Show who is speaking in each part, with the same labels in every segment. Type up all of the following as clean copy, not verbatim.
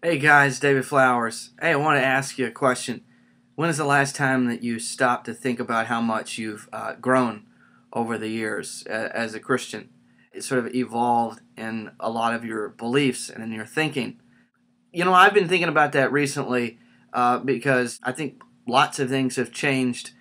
Speaker 1: Hey guys, David Flowers. Hey, I want to ask you a question. When is the last time that you stopped to think about how much you've grown over the years as a Christian? It sort of evolved in a lot of your beliefs and in your thinking. I've been thinking about that recently because I think lots of things have changed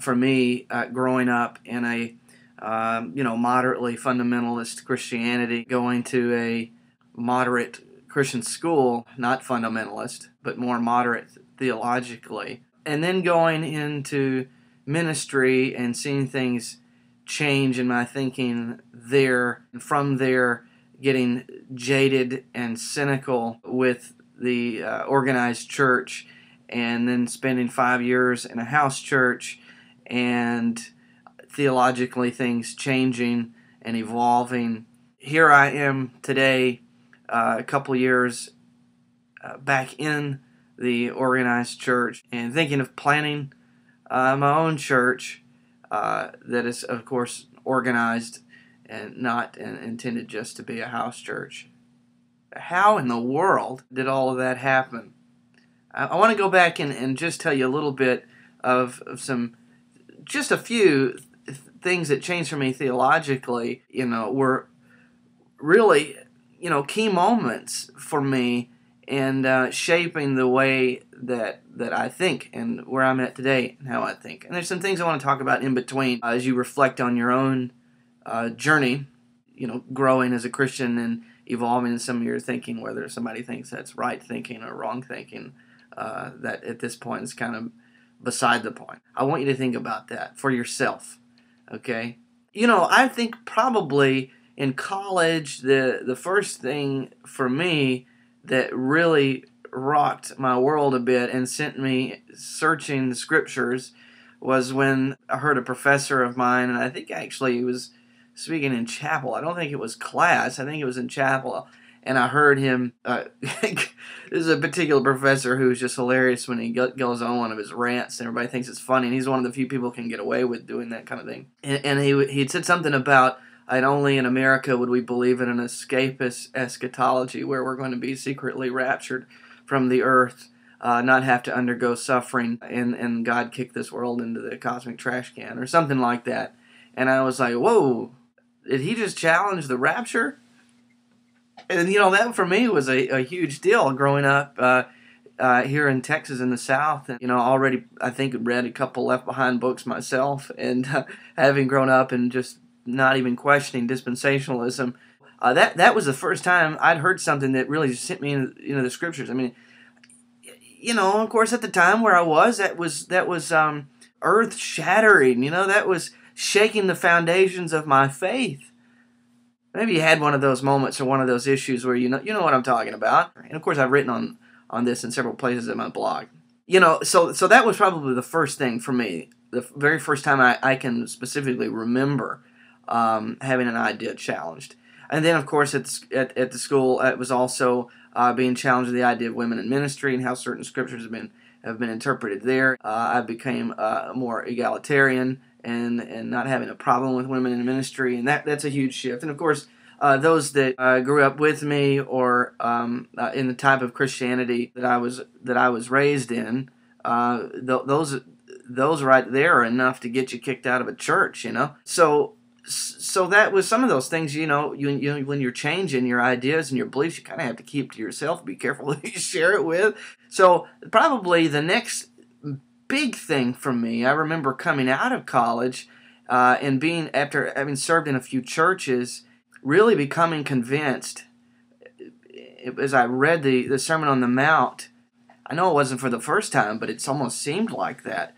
Speaker 1: for me growing up in a moderately fundamentalist Christianity, going to a moderate Christian school, not fundamentalist, but more moderate theologically, and then going into ministry and seeing things change in my thinking there, and from there getting jaded and cynical with the organized church, and then spending 5 years in a house church, and theologically things changing and evolving. Here I am today, a couple years back in the organized church, and thinking of planning my own church that is, of course, organized and not intended just to be a house church. How in the world did all of that happen? I want to go back and just tell you a little bit of just a few things that changed for me theologically, were really, key moments for me in shaping the way that I think and where I'm at today and how I think. And there's some things I want to talk about in between as you reflect on your own journey, growing as a Christian and evolving in some of your thinking, whether somebody thinks that's right thinking or wrong thinking, that at this point is kind of beside the point. I want you to think about that for yourself, okay? I think probably in college, the first thing for me that really rocked my world a bit and sent me searching the scriptures was when I heard a professor of mine, and I think actually he was speaking in chapel. I don't think it was class. I think it was in chapel. And I heard him, this is a particular professor who's just hilarious when he goes on one of his rants, and everybody thinks it's funny, and he's one of the few people who can get away with doing that kind of thing. And he'd said something about, and only in America would we believe in an escapist eschatology where we're going to be secretly raptured from the earth, not have to undergo suffering, and God kick this world into the cosmic trash can, or something like that. And I was like, whoa, did he just challenge the rapture? And, that for me was a huge deal growing up here in Texas in the South. And, already, I think, read a couple Left Behind books myself. And having grown up and just not even questioning dispensationalism, that was the first time I'd heard something that really just hit me into the scriptures. I mean, of course, at the time where I was, that was earth-shattering. That was shaking the foundations of my faith. Maybe you had one of those moments or one of those issues where you know what I'm talking about. And of course, I've written on this in several places in my blog. So that was probably the first thing for me. The very first time I can specifically remember having an idea challenged. And then, of course, at the school, it was also being challenged with the idea of women in ministry and how certain scriptures have been interpreted there. I became more egalitarian and not having a problem with women in ministry, and that's a huge shift. And of course, those that grew up with me or in the type of Christianity that I was raised in, those right there are enough to get you kicked out of a church, So that was some of those things, you when you're changing your ideas and your beliefs, you kind of have to keep to yourself, be careful who you share it with. So probably the next big thing for me, I remember coming out of college and being, after having served in a few churches, really becoming convinced as I read the Sermon on the Mount. I know it wasn't for the first time, but it's almost seemed like that,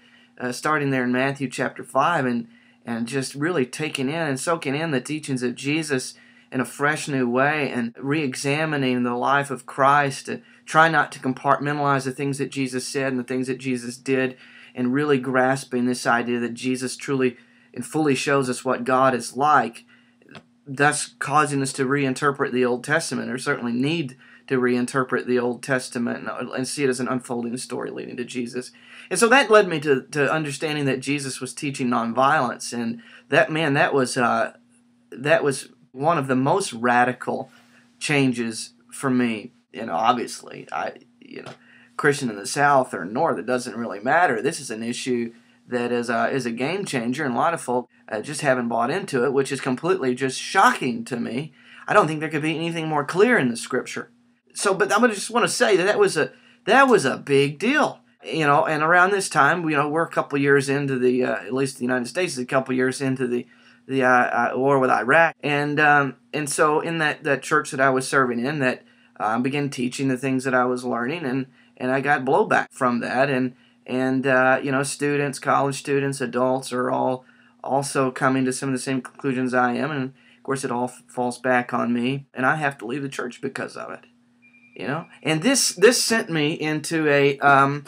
Speaker 1: starting there in Matthew chapter 5, and just really taking in and soaking in the teachings of Jesus in a fresh new way, and re-examining the life of Christ, to try not to compartmentalize the things that Jesus said and the things that Jesus did, and really grasping this idea that Jesus truly and fully shows us what God is like, thus causing us to reinterpret the Old Testament, or certainly need to reinterpret the Old Testament and see it as an unfolding story leading to Jesus. And so that led me to understanding that Jesus was teaching nonviolence, and that was one of the most radical changes for me. Obviously, Christian in the South or North, it doesn't really matter. This is an issue that is a game changer, and a lot of folk just haven't bought into it, which is completely just shocking to me. I don't think there could be anything more clear in the Scripture. So, but I just want to say that that was a big deal. And around this time, we're a couple years into at least the United States is a couple years into the war with Iraq, and so in that church that I was serving in, that I began teaching the things that I was learning, and I got blowback from that, and students, college students, adults are all also coming to some of the same conclusions I am, and of course it all falls back on me, and I have to leave the church because of it. And this sent me into a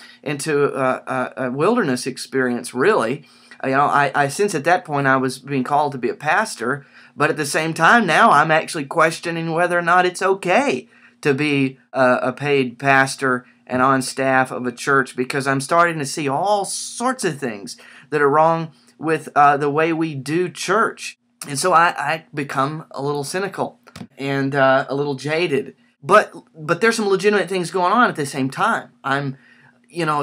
Speaker 1: wilderness experience, really. I since at that point I was being called to be a pastor, but at the same time now I'm actually questioning whether or not it's okay to be a paid pastor and on staff of a church, because I'm starting to see all sorts of things that are wrong with the way we do church. And so I become a little cynical and a little jaded. But there's some legitimate things going on at the same time. I'm,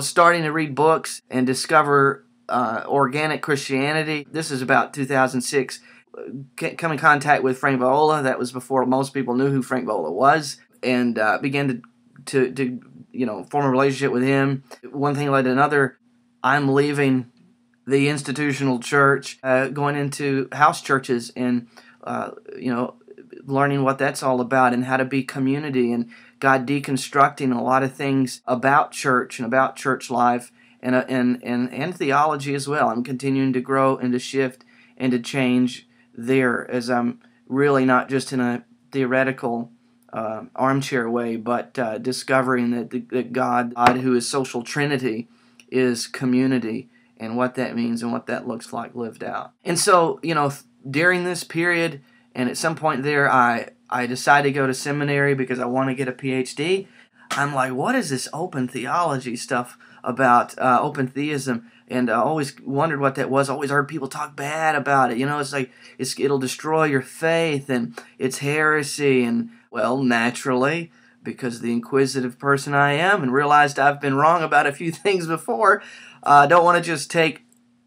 Speaker 1: starting to read books and discover organic Christianity. This is about 2006. Come in contact with Frank Viola. That was before most people knew who Frank Viola was, and began to form a relationship with him. One thing led to another. I'm leaving the institutional church, going into house churches, and learning what that's all about and how to be community, and God deconstructing a lot of things about church and about church life and theology as well. I'm continuing to grow and to shift and to change there, as I'm really not just in a theoretical armchair way, but discovering that God, who is social trinity, is community, and what that means and what that looks like lived out. And so, during this period, and at some point there, I decided to go to seminary because I want to get a PhD. I'm like, what is this open theology stuff about open theism? And I always wondered what that was. I always heard people talk bad about it. It's like it'll destroy your faith, and it's heresy. And, well, naturally, because the inquisitive person I am and realized I've been wrong about a few things before, I don't want to just take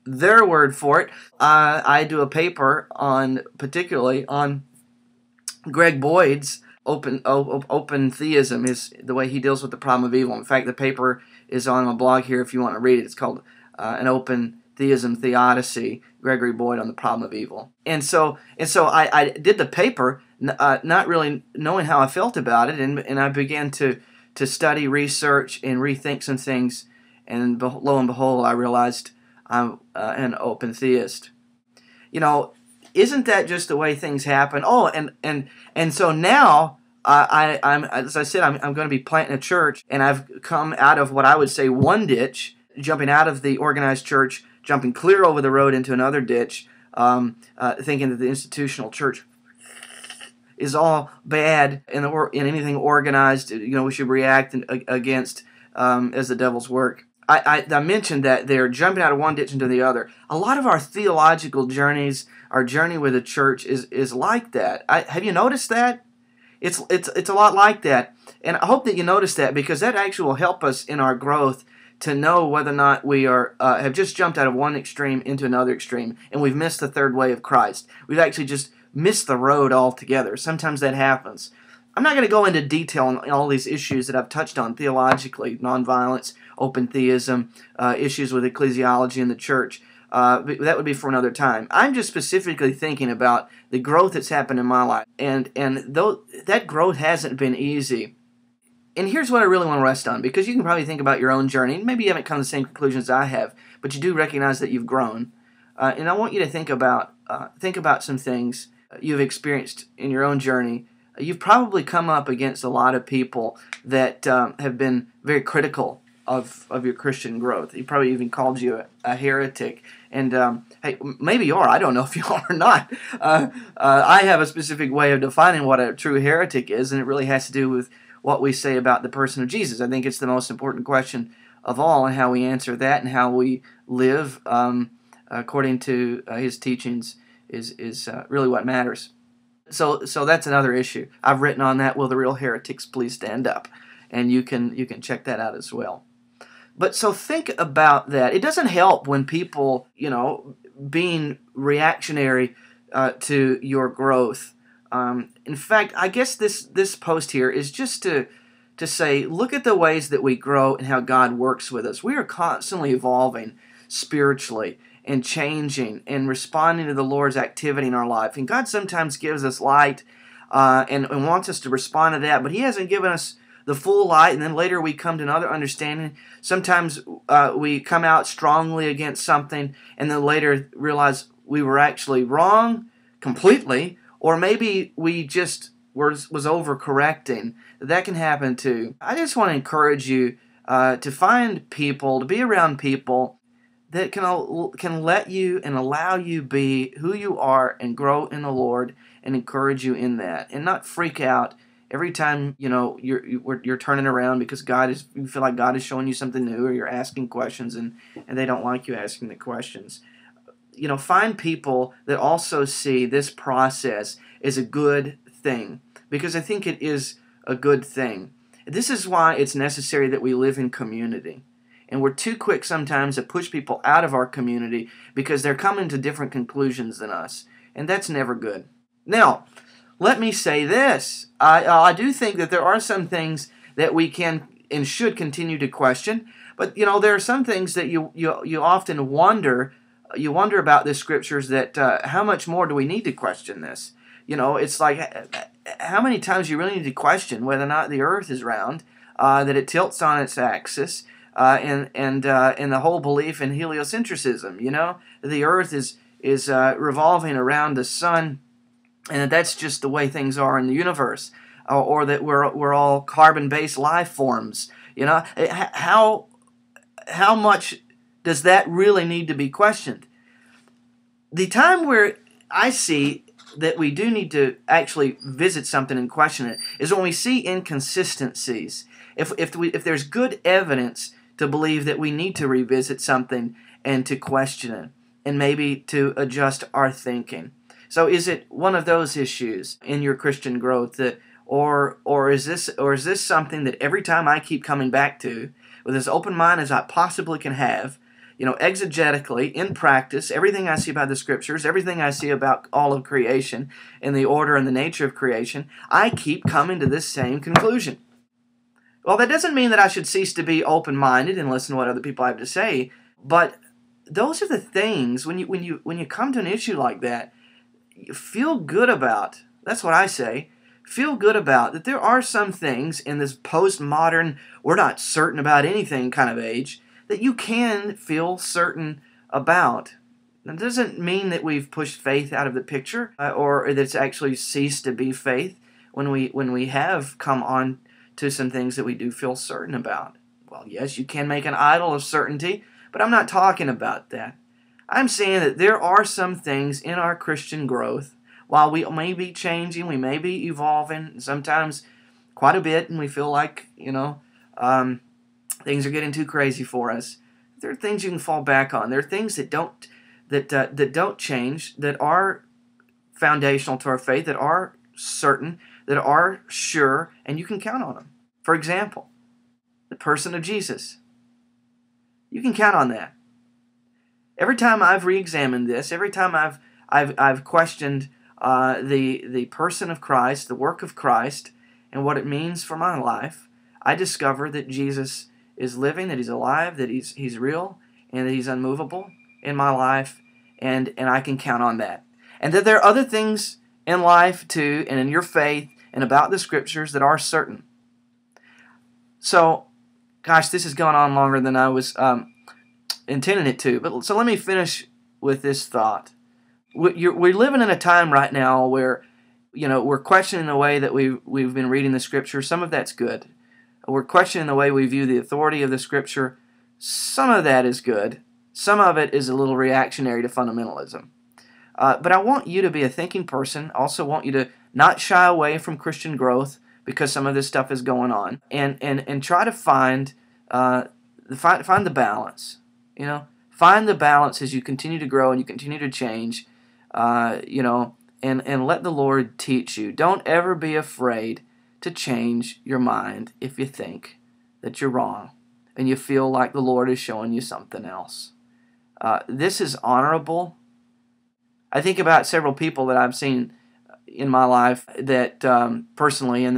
Speaker 1: their word for it. I do a paper particularly on Greg Boyd's open theism, is the way he deals with the problem of evil. In fact, the paper is on my blog here if you want to read it. It's called An Open Theism Theodicy, Gregory Boyd on the Problem of Evil. And so I did the paper, not really knowing how I felt about it, and I began to study, research, and rethink some things, and lo and behold, I realized I'm an open theist. Isn't that just the way things happen? Oh, and so now I'm as I said, I'm going to be planting a church, and I've come out of what I would say one ditch, jumping out of the organized church, jumping clear over the road into another ditch, thinking that the institutional church is all bad, and in anything organized, we should react against as the devil's work. I mentioned that they're jumping out of one ditch into the other. A lot of our theological journeys, our journey with the church is like that. Have you noticed that? It's a lot like that. And I hope that you notice that, because that actually will help us in our growth to know whether or not we have just jumped out of one extreme into another extreme, and we've missed the third way of Christ. We've actually just missed the road altogether. Sometimes that happens. I'm not going to go into detail on all these issues that I've touched on theologically: nonviolence, open theism, issues with ecclesiology in the church. That would be for another time. I'm just specifically thinking about the growth that's happened in my life, and though that growth hasn't been easy. And here's what I really want to rest on, because you can probably think about your own journey. Maybe you haven't come to the same conclusions I have, but you do recognize that you've grown. And I want you to think about some things you've experienced in your own journey. You've probably come up against a lot of people that have been very critical of your Christian growth. He probably even called you a heretic. And hey, maybe you are. I don't know if you are or not. I have a specific way of defining what a true heretic is, and it really has to do with what we say about the person of Jesus. I think it's the most important question of all, and how we answer that and how we live according to his teachings is really what matters. So that's another issue. I've written on that. Will the real heretics please stand up? And you can check that out as well. But so think about that. It doesn't help when people, being reactionary to your growth. In fact, I guess this post here is just to say, look at the ways that we grow and how God works with us. We are constantly evolving spiritually and changing and responding to the Lord's activity in our life. And God sometimes gives us light and wants us to respond to that, but He hasn't given us the full light, and then later we come to another understanding. Sometimes we come out strongly against something, and then later realize we were actually wrong completely, or maybe we just was overcorrecting. That can happen too. I just want to encourage you to find people, to be around people that can let you and allow you be who you are and grow in the Lord and encourage you in that, and not freak out every time you're turning around because you feel like God is showing you something new, or you're asking questions and they don't like you asking the questions. Find people that also see this process as a good thing, because I think it is a good thing. This is why it's necessary that we live in community. And we're too quick sometimes to push people out of our community because they're coming to different conclusions than us. And that's never good. Now, let me say this. I do think that there are some things that we can and should continue to question. But, there are some things that you often wonder. You wonder about the Scriptures that how much more do we need to question this? It's like, how many times you really need to question whether or not the earth is round, that it tilts on its axis, and the whole belief in heliocentrism. The earth is revolving around the sun, and that's just the way things are in the universe, or that we're all carbon-based life forms. How much does that really need to be questioned? The time where I see that we do need to actually visit something and question it is when we see inconsistencies. If there's good evidence to believe that we need to revisit something and to question it, and maybe to adjust our thinking. So is it one of those issues in your Christian growth or is this something that every time I keep coming back to with as open mind as I possibly can have, exegetically, in practice, everything I see about the Scriptures, everything I see about all of creation and the order and the nature of creation, I keep coming to this same conclusion? Well, that doesn't mean that I should cease to be open-minded and listen to what other people have to say, but those are the things, when you come to an issue like that, you feel good about, that's what I say, feel good about that there are some things in this postmodern, we're not certain about anything kind of age, that you can feel certain about. That doesn't mean that we've pushed faith out of the picture, or that it's actually ceased to be faith when we have come on to some things that we do feel certain about. Well, yes, you can make an idol of certainty, but I'm not talking about that. I'm saying that there are some things in our Christian growth, while we may be changing, we may be evolving, sometimes quite a bit, and we feel like, things are getting too crazy for us. There are things you can fall back on. There are things that don't change, that are foundational to our faith, that are certain, that are sure, and you can count on them. For example, the person of Jesus. You can count on that. Every time I've re-examined this, every time I've questioned the person of Christ, the work of Christ, and what it means for my life, I discover that Jesus is living, that He's alive, that He's real, and that He's unmovable in my life, and I can count on that. And that there are other things in life too, and in your faith, and about the Scriptures that are certain. So, gosh, this has gone on longer than I was intending it to. But so let me finish with this thought. We're living in a time right now where, we're questioning the way that we've been reading the Scripture. Some of that's good. We're questioning the way we view the authority of the Scripture. Some of that is good. Some of it is a little reactionary to fundamentalism. But I want you to be a thinking person. I also want you to not shy away from Christian growth because some of this stuff is going on, and try to find the balance. Find the balance as you continue to grow and you continue to change. and let the Lord teach you. Don't ever be afraid to change your mind if you think that you're wrong and you feel like the Lord is showing you something else. This is honorable. I think about several people that I've seen in my life that personally, and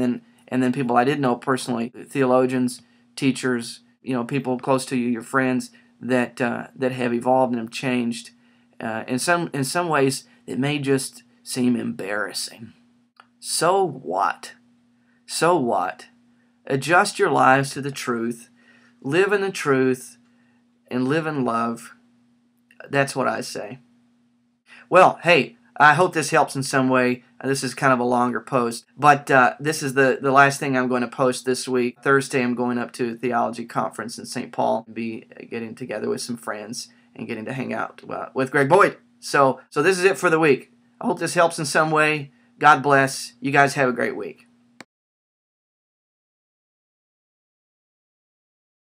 Speaker 1: then people I didn't know personally, theologians, teachers, people close to you, your friends that have evolved and have changed. In some ways, it may just seem embarrassing. So what? So what? Adjust your lives to the truth. Live in the truth and live in love. That's what I say. Well, hey, I hope this helps in some way. This is kind of a longer post, but this is the last thing I'm going to post this week. Thursday, I'm going up to a theology conference in St. Paul, be getting together with some friends and getting to hang out with Greg Boyd. So this is it for the week. I hope this helps in some way. God bless. You guys have a great week.